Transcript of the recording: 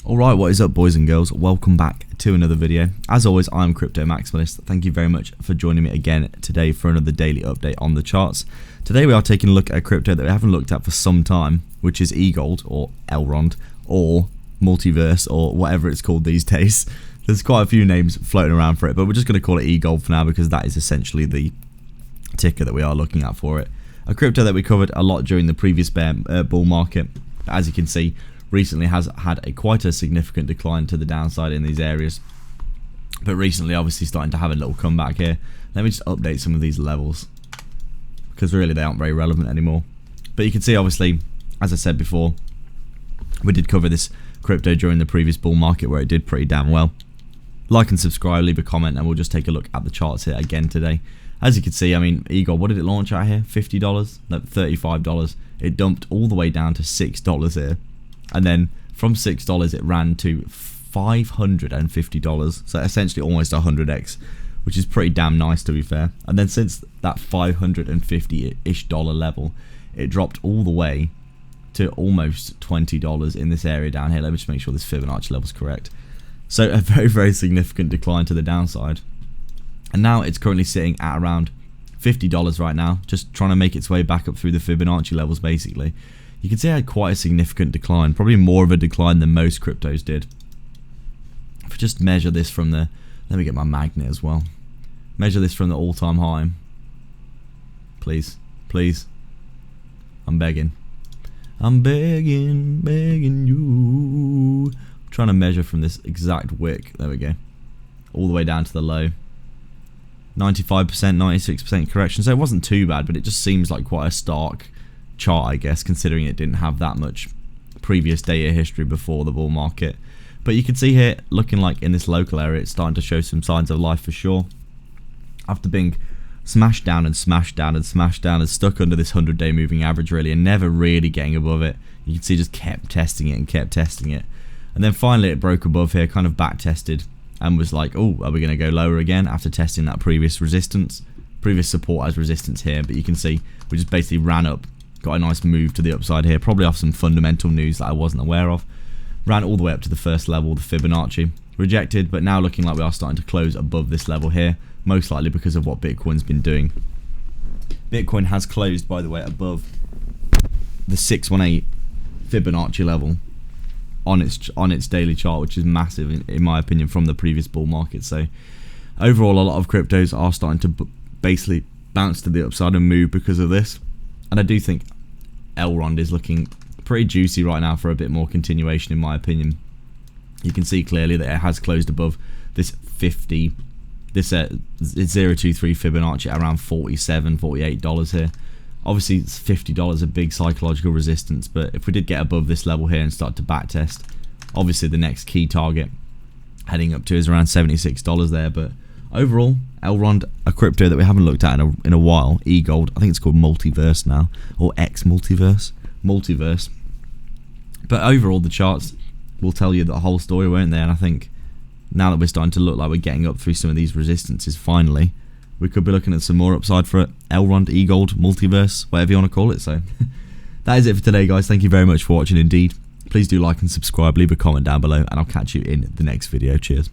Alright, what is up boys and girls? Welcome back to another video. As always, I'm Crypto Maximalist. Thank you very much for joining me again today for another daily update on the charts. Today we are taking a look at a crypto that we haven't looked at for some time, which is Egld or Elrond or Multiverse or whatever it's called these days. There's quite a few names floating around for it, but we're just going to call it Egld for now because that is essentially the ticker that we are looking at for it. A crypto that we covered a lot during the previous bull market. As you can see, recently has had quite a significant decline to the downside in these areas, but recently obviously starting to have a little comeback here. Let me just update some of these levels because really they aren't very relevant anymore. But you can see, obviously, as I said before, we did cover this crypto during the previous bull market where it did pretty damn well. Like and subscribe, leave a comment, and we'll just take a look at the charts here again today. As you can see, I mean, Egld, what did it launch out here? $50? No, $35. It dumped all the way down to $6 here. And then from $6 it ran to $550, so essentially almost 100x, which is pretty damn nice to be fair. And then since that $550-ish level, it dropped all the way to almost $20 in this area down here. Let me just make sure this Fibonacci level is correct. So a very, very significant decline to the downside. And now it's currently sitting at around $50 right now, just trying to make its way back up through the Fibonacci levels basically. You can see it had quite a significant decline, probably more of a decline than most cryptos did. If I just measure this from the, let me get my magnet as well. Measure this from the all-time high. Please, please. I'm begging. I'm begging, begging you. I'm trying to measure from this exact wick. There we go. All the way down to the low. 95%, 96% correction. So it wasn't too bad, but it just seems like quite a stark chart, I guess, considering it didn't have that much previous data history before the bull market. But you can see here, looking like in this local area, it's starting to show some signs of life for sure. After being smashed down and smashed down and smashed down and stuck under this 100-day moving average really, and never really getting above it, you can see just kept testing it and kept testing it. And then finally it broke above here, kind of back tested, and was like, oh, are we going to go lower again after testing that previous support as resistance here. But you can see we just basically ran up, got a nice move to the upside here, probably off some fundamental news that I wasn't aware of. Ran all the way up to the first level, the Fibonacci. Rejected, but now looking like we are starting to close above this level here, most likely because of what Bitcoin's been doing. Bitcoin has closed, by the way, above the 618 Fibonacci level on its daily chart, which is massive in my opinion from the previous bull market. So overall, a lot of cryptos are starting to basically bounce to the upside and move because of this. And I do think Elrond is looking pretty juicy right now for a bit more continuation in my opinion. You can see clearly that it has closed above this 023 Fibonacci at around $47, $48 here. Obviously it's $50, a big psychological resistance, but if we did get above this level here and start to back test, obviously the next key target heading up to is around $76 there. But overall, Elrond, a crypto that we haven't looked at in a while. Egld, I think it's called Multiverse now, or Multiverse. But overall, the charts will tell you the whole story, won't they? And I think now that we're starting to look like we're getting up through some of these resistances finally, we could be looking at some more upside for it. Elrond, Egld, Multiverse, whatever you want to call it. So that is it for today, guys. Thank you very much for watching indeed. Please do like and subscribe, leave a comment down below, and I'll catch you in the next video. Cheers.